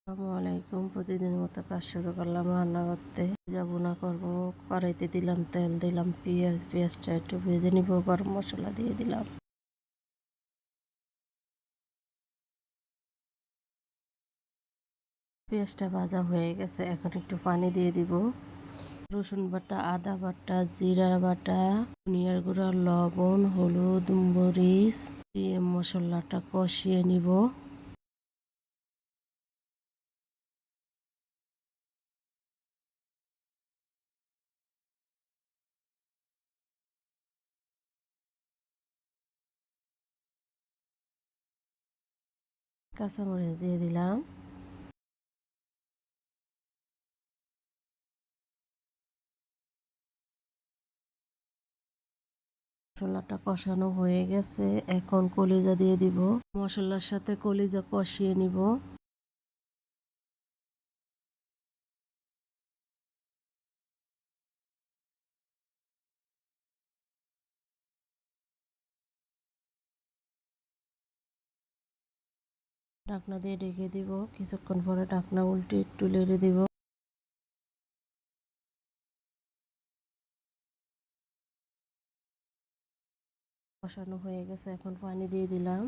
আসসালামু আলাইকুম। প্রতিদিনের মতো কাজ শুরু করলাম রান্না করতে। ভুনা করবো, কড়াইতে দিলাম তেল, দিলাম পেঁয়াজটা একটু ভেজে নিব, গরম মশলা দিয়ে দিলাম। পেঁয়াজটা ভাজা হয়ে গেছে, এখন একটু পানি দিয়ে দিব। রসুন বাটা, আদা বাটা, জিরা বাটা, ধনিয়ার গুঁড়া, লবণ, হলুদ, মরিচ দিয়ে মশলাটা কষিয়ে নিব। কাঁচামরিচ দিয়ে দিলাম। মশলাটা কষানো হয়ে গেছে, এখন কলিজা দিয়ে দিব। মশলার সাথে কলিজা কষিয়ে নিব। ঢাকনা দিয়ে ঢেকে দিব, কিছুক্ষণ পরে ঢাকনা উল্টে একটু নেড়ে দিব। কষানো হয়ে গেছে, এখন পানি দিয়ে দিলাম।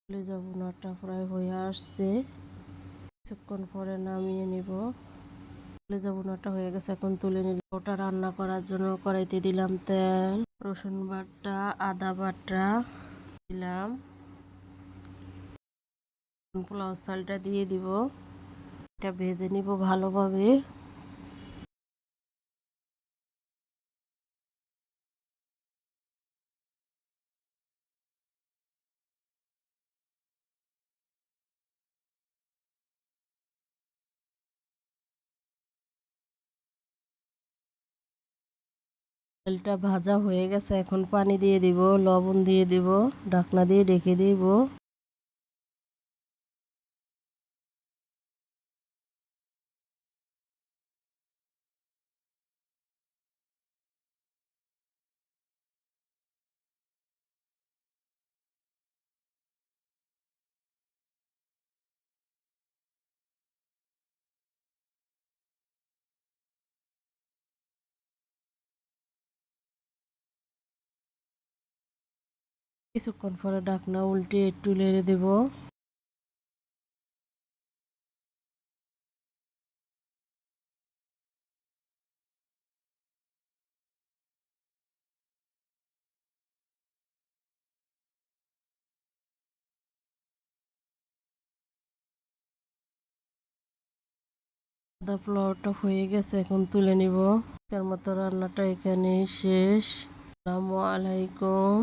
কলিজা ভুনাটা প্রায় হয়ে আসছে, কিছুক্ষণ পরে নামিয়ে নিব। কলিজা ভুনাটা হয়ে গেছে, এখন তুলে নিব। ওটা রান্না করার জন্য কড়াইতে দিলাম তেল, রসুন বাটা, আদা বাটা দিলাম, পোলাও চালটা দিয়ে দিব। এটা ভেজে নিব ভালোভাবে। তেলটা ভাজা হয়ে গেছে, এখন পানি দিয়ে দিব, লবণ দিয়ে দিব, ঢাকনা দিয়ে ঢেকে দিব। কিছুক্ষণ পরে ঢাকনা উল্টে একটু নেড়ে দেব। আদা পোলাওটা হয়ে গেছে, এখন তুলে নিব। আজকের মতো রান্নাটা এখানেই শেষ। আসসালামু আলাইকুম।